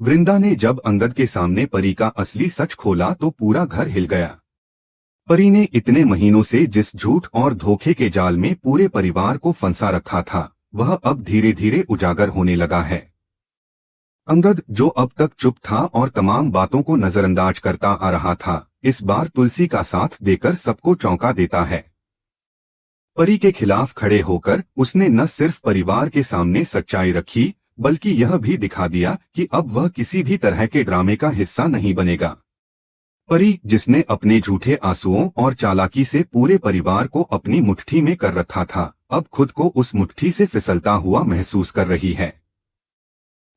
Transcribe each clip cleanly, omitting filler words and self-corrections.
वृंदा ने जब अंगद के सामने परी का असली सच खोला तो पूरा घर हिल गया। परी ने इतने महीनों से जिस झूठ और धोखे के जाल में पूरे परिवार को फंसा रखा था, वह अब धीरे धीरे उजागर होने लगा है। अंगद, जो अब तक चुप था और तमाम बातों को नजरअंदाज करता आ रहा था, इस बार तुलसी का साथ देकर सबको चौंका देता है। परी के खिलाफ खड़े होकर उसने न सिर्फ परिवार के सामने सच्चाई रखी, बल्कि यह भी दिखा दिया कि अब वह किसी भी तरह के ड्रामे का हिस्सा नहीं बनेगा। परी, जिसने अपने झूठे आंसुओं और चालाकी से पूरे परिवार को अपनी मुट्ठी में कर रखा था, अब खुद को उस मुट्ठी से फिसलता हुआ महसूस कर रही है।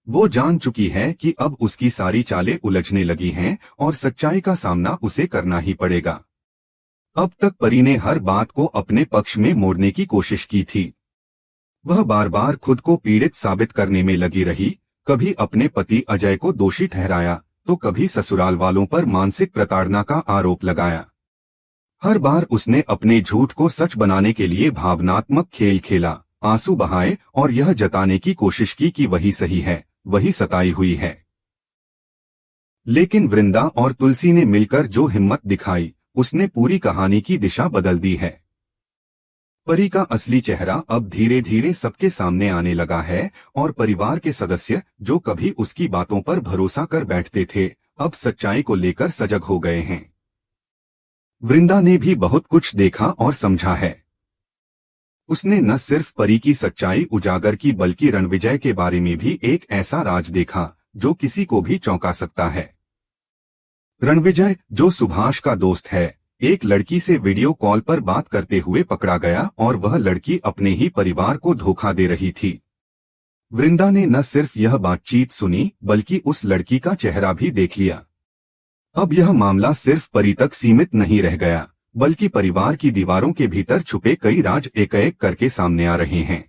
वो जान चुकी है कि अब उसकी सारी चालें उलझने लगी हैं और सच्चाई का सामना उसे करना ही पड़ेगा। अब तक परी ने हर बात को अपने पक्ष में मोड़ने की कोशिश की थी। वह बार बार खुद को पीड़ित साबित करने में लगी रही, कभी अपने पति अजय को दोषी ठहराया तो कभी ससुराल वालों पर मानसिक प्रताड़ना का आरोप लगाया। हर बार उसने अपने झूठ को सच बनाने के लिए भावनात्मक खेल खेला, आंसू बहाए और यह जताने की कोशिश की कि वही सही है, वही सताई हुई है। लेकिन वृंदा और तुलसी ने मिलकर जो हिम्मत दिखाई, उसने पूरी कहानी की दिशा बदल दी है। परी का असली चेहरा अब धीरे धीरे सबके सामने आने लगा है और परिवार के सदस्य, जो कभी उसकी बातों पर भरोसा कर बैठते थे, अब सच्चाई को लेकर सजग हो गए हैं। वृंदा ने भी बहुत कुछ देखा और समझा है। उसने न सिर्फ परी की सच्चाई उजागर की, बल्कि रणविजय के बारे में भी एक ऐसा राज देखा जो किसी को भी चौंका सकता है। रणविजय, जो सुभाष का दोस्त है, एक लड़की से वीडियो कॉल पर बात करते हुए पकड़ा गया और वह लड़की अपने ही परिवार को धोखा दे रही थी। वृंदा ने न सिर्फ यह बातचीत सुनी, बल्कि उस लड़की का चेहरा भी देख लिया। अब यह मामला सिर्फ परी तक सीमित नहीं रह गया, बल्कि परिवार की दीवारों के भीतर छुपे कई राज एक एक करके सामने आ रहे हैं।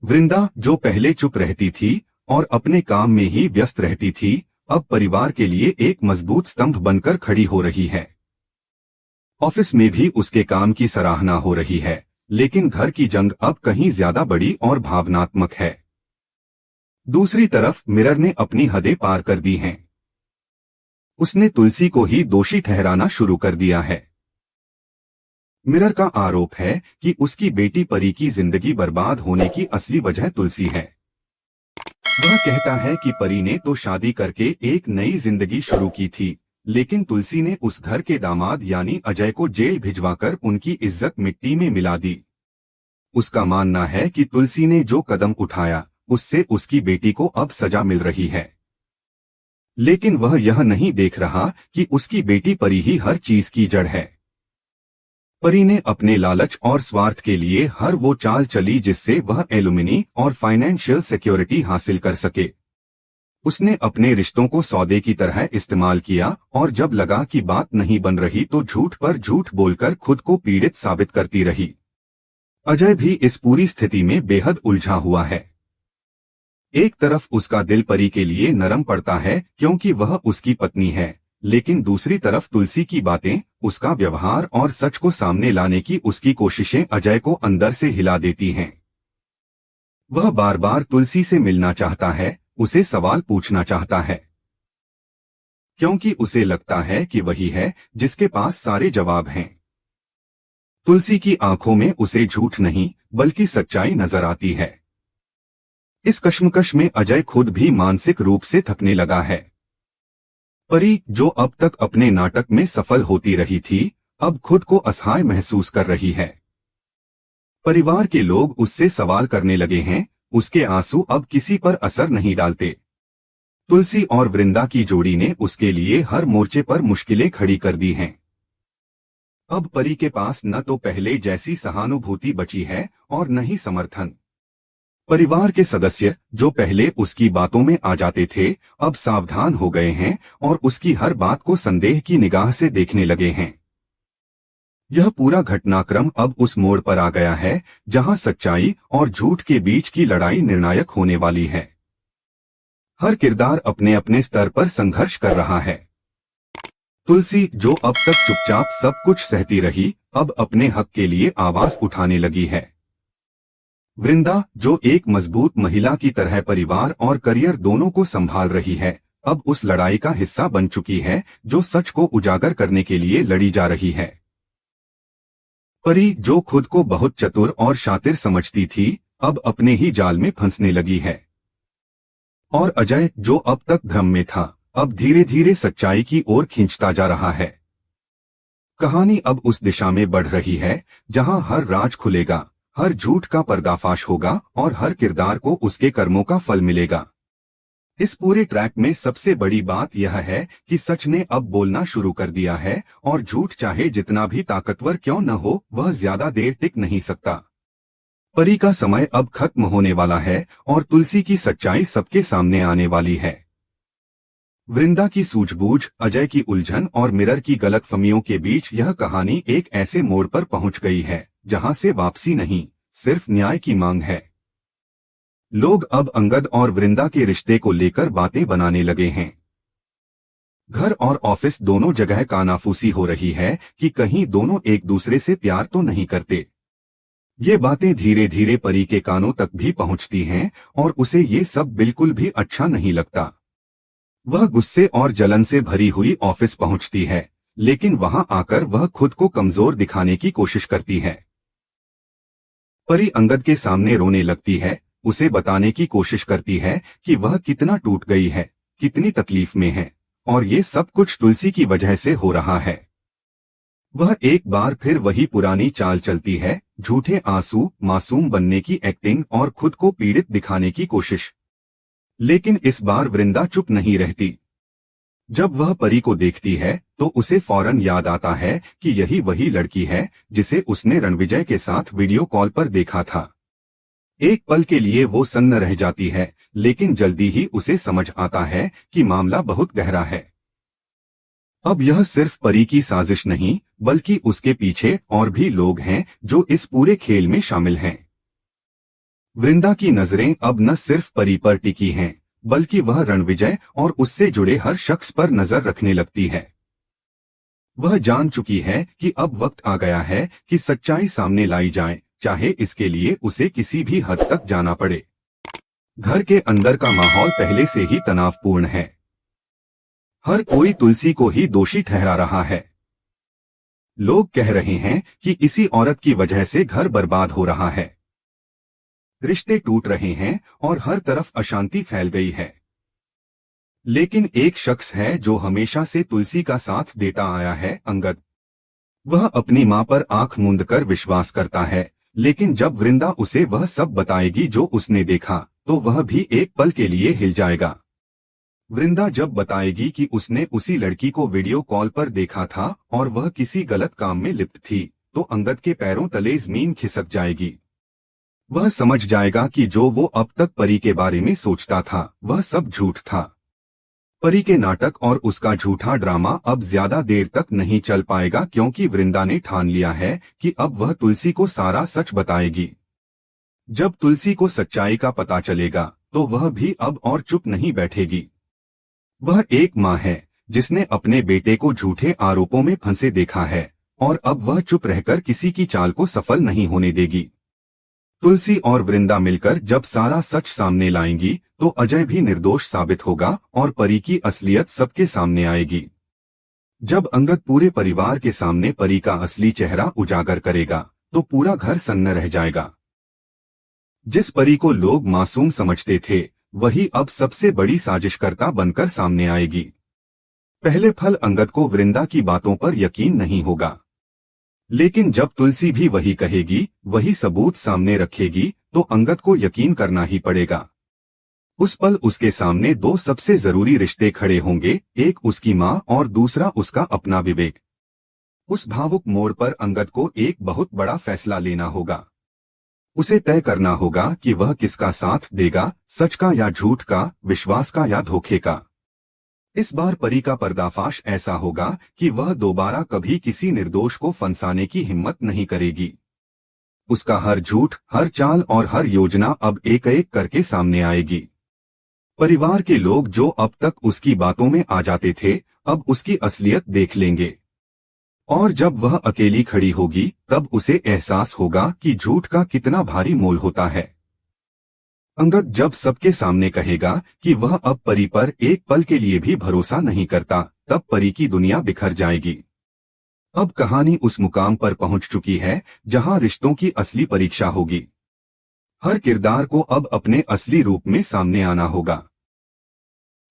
वृंदा, जो पहले चुप रहती थी और अपने काम में ही व्यस्त रहती थी, अब परिवार के लिए एक मजबूत स्तंभ बनकर खड़ी हो रही है। ऑफिस में भी उसके काम की सराहना हो रही है, लेकिन घर की जंग अब कहीं ज्यादा बड़ी और भावनात्मक है। दूसरी तरफ मिरर ने अपनी हदें पार कर दी हैं। उसने तुलसी को ही दोषी ठहराना शुरू कर दिया है। मिरर का आरोप है कि उसकी बेटी परी की जिंदगी बर्बाद होने की असली वजह तुलसी है। वह कहता है कि परी ने तो शादी करके एक नई जिंदगी शुरू की थी, लेकिन तुलसी ने उस घर के दामाद यानी अजय को जेल भिजवाकर उनकी इज्जत मिट्टी में मिला दी। उसका मानना है कि तुलसी ने जो कदम उठाया, उससे उसकी बेटी को अब सजा मिल रही है। लेकिन वह यह नहीं देख रहा कि उसकी बेटी परी ही हर चीज की जड़ है। परी ने अपने लालच और स्वार्थ के लिए हर वो चाल चली जिससे वह एलुमिनी और फाइनेंशियल सिक्योरिटी हासिल कर सके। उसने अपने रिश्तों को सौदे की तरह इस्तेमाल किया और जब लगा कि बात नहीं बन रही तो झूठ पर झूठ बोलकर खुद को पीड़ित साबित करती रही। अजय भी इस पूरी स्थिति में बेहद उलझा हुआ है। एक तरफ उसका दिल परी के लिए नरम पड़ता है क्योंकि वह उसकी पत्नी है, लेकिन दूसरी तरफ तुलसी की बातें, उसका व्यवहार और सच को सामने लाने की उसकी कोशिशें अजय को अंदर से हिला देती हैं। वह बार बार तुलसी से मिलना चाहता है, उसे सवाल पूछना चाहता है, क्योंकि उसे लगता है कि वही है जिसके पास सारे जवाब हैं। तुलसी की आंखों में उसे झूठ नहीं, बल्कि सच्चाई नजर आती है। इस कश्मकश में अजय खुद भी मानसिक रूप से थकने लगा है। परी, जो अब तक अपने नाटक में सफल होती रही थी, अब खुद को असहाय महसूस कर रही है। परिवार के लोग उससे सवाल करने लगे हैं, उसके आंसू अब किसी पर असर नहीं डालते। तुलसी और वृंदा की जोड़ी ने उसके लिए हर मोर्चे पर मुश्किलें खड़ी कर दी हैं। अब परी के पास न तो पहले जैसी सहानुभूति बची है और न ही समर्थन। परिवार के सदस्य, जो पहले उसकी बातों में आ जाते थे, अब सावधान हो गए हैं और उसकी हर बात को संदेह की निगाह से देखने लगे हैं। यह पूरा घटनाक्रम अब उस मोड़ पर आ गया है जहां सच्चाई और झूठ के बीच की लड़ाई निर्णायक होने वाली है। हर किरदार अपने अपने स्तर पर संघर्ष कर रहा है। तुलसी, जो अब तक चुपचाप सब कुछ सहती रही, अब अपने हक के लिए आवाज उठाने लगी है। वृंदा, जो एक मजबूत महिला की तरह परिवार और करियर दोनों को संभाल रही है, अब उस लड़ाई का हिस्सा बन चुकी है जो सच को उजागर करने के लिए लड़ी जा रही है। परी, जो खुद को बहुत चतुर और शातिर समझती थी, अब अपने ही जाल में फंसने लगी है। और अजय, जो अब तक भ्रम में था, अब धीरे धीरे सच्चाई की ओर खींचता जा रहा है। कहानी अब उस दिशा में बढ़ रही है जहां हर राज खुलेगा, हर झूठ का पर्दाफाश होगा और हर किरदार को उसके कर्मों का फल मिलेगा। इस पूरे ट्रैक में सबसे बड़ी बात यह है कि सच ने अब बोलना शुरू कर दिया है और झूठ चाहे जितना भी ताकतवर क्यों न हो, वह ज्यादा देर टिक नहीं सकता। परी का समय अब खत्म होने वाला है और तुलसी की सच्चाई सबके सामने आने वाली है। वृंदा की सूझबूझ, अजय की उलझन और मिरर की गलतफहमियों के बीच यह कहानी एक ऐसे मोड़ पर पहुंच गई है जहां से वापसी नहीं, सिर्फ न्याय की मांग है। लोग अब अंगद और वृंदा के रिश्ते को लेकर बातें बनाने लगे हैं। घर और ऑफिस दोनों जगह कानाफूसी हो रही है कि कहीं दोनों एक दूसरे से प्यार तो नहीं करते। ये बातें धीरे धीरे परी के कानों तक भी पहुंचती हैं और उसे ये सब बिल्कुल भी अच्छा नहीं लगता। वह गुस्से और जलन से भरी हुई ऑफिस पहुंचती है, लेकिन वहां आकर वह खुद को कमजोर दिखाने की कोशिश करती है। परी अंगद के सामने रोने लगती है, उसे बताने की कोशिश करती है कि वह कितना टूट गई है, कितनी तकलीफ में है, और ये सब कुछ तुलसी की वजह से हो रहा है। वह एक बार फिर वही पुरानी चाल चलती है, झूठे आंसू, मासूम बनने की एक्टिंग और खुद को पीड़ित दिखाने की कोशिश। लेकिन इस बार वृंदा चुप नहीं रहती। जब वह परी को देखती है तो उसे फौरन याद आता है कि यही वही लड़की है जिसे उसने रणविजय के साथ वीडियो कॉल पर देखा था। एक पल के लिए वो सन्न रह जाती है, लेकिन जल्दी ही उसे समझ आता है कि मामला बहुत गहरा है। अब यह सिर्फ परी की साजिश नहीं, बल्कि उसके पीछे और भी लोग हैं जो इस पूरे खेल में शामिल हैं। वृंदा की नजरें अब न सिर्फ परी पर टिकी हैं, बल्कि वह रणविजय और उससे जुड़े हर शख्स पर नजर रखने लगती है। वह जान चुकी है कि अब वक्त आ गया है कि सच्चाई सामने लाई जाए, चाहे इसके लिए उसे किसी भी हद तक जाना पड़े। घर के अंदर का माहौल पहले से ही तनावपूर्ण है। हर कोई तुलसी को ही दोषी ठहरा रहा है। लोग कह रहे हैं कि इसी औरत की वजह से घर बर्बाद हो रहा है, रिश्ते टूट रहे हैं और हर तरफ अशांति फैल गई है। लेकिन एक शख्स है जो हमेशा से तुलसी का साथ देता आया है, अंगद। वह अपनी मां पर आंख मूंदकर विश्वास करता है, लेकिन जब वृंदा उसे वह सब बताएगी जो उसने देखा, तो वह भी एक पल के लिए हिल जाएगा। वृंदा जब बताएगी कि उसने उसी लड़की को वीडियो कॉल पर देखा था और वह किसी गलत काम में लिप्त थी, तो अंगद के पैरों तले जमीन खिसक जाएगी। वह समझ जाएगा कि जो वो अब तक परी के बारे में सोचता था, वह सब झूठ था। परी के नाटक और उसका झूठा ड्रामा अब ज्यादा देर तक नहीं चल पाएगा, क्योंकि वृंदा ने ठान लिया है कि अब वह तुलसी को सारा सच बताएगी। जब तुलसी को सच्चाई का पता चलेगा, तो वह भी अब और चुप नहीं बैठेगी। वह एक माँ है जिसने अपने बेटे को झूठे आरोपों में फंसे देखा है, और अब वह चुप रहकर किसी की चाल को सफल नहीं होने देगी। तुलसी और वृंदा मिलकर जब सारा सच सामने लाएंगी, तो अजय भी निर्दोष साबित होगा और परी की असलियत सबके सामने आएगी। जब अंगद पूरे परिवार के सामने परी का असली चेहरा उजागर करेगा, तो पूरा घर सन्न रह जाएगा। जिस परी को लोग मासूम समझते थे, वही अब सबसे बड़ी साजिशकर्ता बनकर सामने आएगी। पहले फल अंगद को वृंदा की बातों पर यकीन नहीं होगा, लेकिन जब तुलसी भी वही कहेगी, वही सबूत सामने रखेगी, तो अंगद को यकीन करना ही पड़ेगा। उस पल उसके सामने दो सबसे जरूरी रिश्ते खड़े होंगे, एक उसकी माँ और दूसरा उसका अपना विवेक। उस भावुक मोड़ पर अंगद को एक बहुत बड़ा फैसला लेना होगा। उसे तय करना होगा कि वह किसका साथ देगा, सच का या झूठ का, विश्वास का या धोखे का। इस बार परी का पर्दाफाश ऐसा होगा कि वह दोबारा कभी किसी निर्दोष को फंसाने की हिम्मत नहीं करेगी। उसका हर झूठ, हर चाल और हर योजना अब एक एक करके सामने आएगी। परिवार के लोग जो अब तक उसकी बातों में आ जाते थे, अब उसकी असलियत देख लेंगे। और जब वह अकेली खड़ी होगी तब उसे एहसास होगा कि झूठ का कितना भारी मोल होता है। अंगद जब सबके सामने कहेगा कि वह अब परी पर एक पल के लिए भी भरोसा नहीं करता, तब परी की दुनिया बिखर जाएगी। अब कहानी उस मुकाम पर पहुंच चुकी है जहां रिश्तों की असली परीक्षा होगी। हर किरदार को अब अपने असली रूप में सामने आना होगा।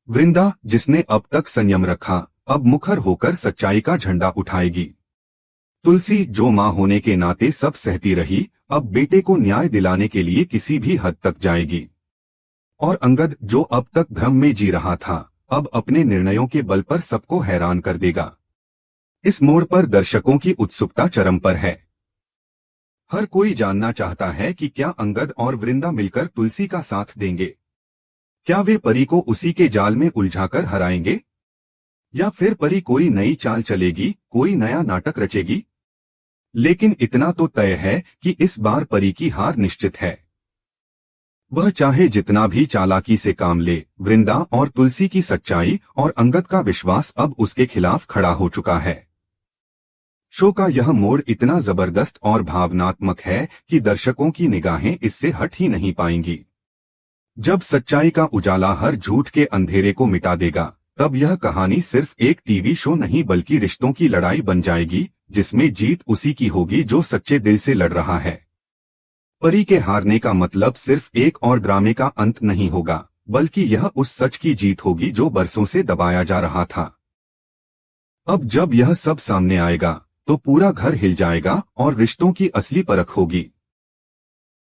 वृंदा, जिसने अब तक संयम रखा, अब मुखर होकर सच्चाई का झंडा उठाएगी। तुलसी, जो मां होने के नाते सब सहती रही, अब बेटे को न्याय दिलाने के लिए किसी भी हद तक जाएगी। और अंगद, जो अब तक भ्रम में जी रहा था, अब अपने निर्णयों के बल पर सबको हैरान कर देगा। इस मोड़ पर दर्शकों की उत्सुकता चरम पर है। हर कोई जानना चाहता है कि क्या अंगद और वृंदा मिलकर तुलसी का साथ देंगे। क्या वे परी को उसी के जाल में उलझाकर हराएंगे, या फिर परी कोई नई चाल चलेगी, कोई नया नाटक रचेगी। लेकिन इतना तो तय है कि इस बार परी की हार निश्चित है। वह चाहे जितना भी चालाकी से काम ले, वृंदा और तुलसी की सच्चाई और अंगद का विश्वास अब उसके खिलाफ खड़ा हो चुका है। शो का यह मोड़ इतना जबरदस्त और भावनात्मक है कि दर्शकों की निगाहें इससे हट ही नहीं पाएंगी। जब सच्चाई का उजाला हर झूठ के अंधेरे को मिटा देगा, तब यह कहानी सिर्फ एक टीवी शो नहीं बल्कि रिश्तों की लड़ाई बन जाएगी, जिसमें जीत उसी की होगी जो सच्चे दिल से लड़ रहा है। परी के हारने का मतलब सिर्फ एक और ड्रामे का अंत नहीं होगा, बल्कि यह उस सच की जीत होगी जो बरसों से दबाया जा रहा था। अब जब यह सब सामने आएगा तो पूरा घर हिल जाएगा और रिश्तों की असली परख होगी।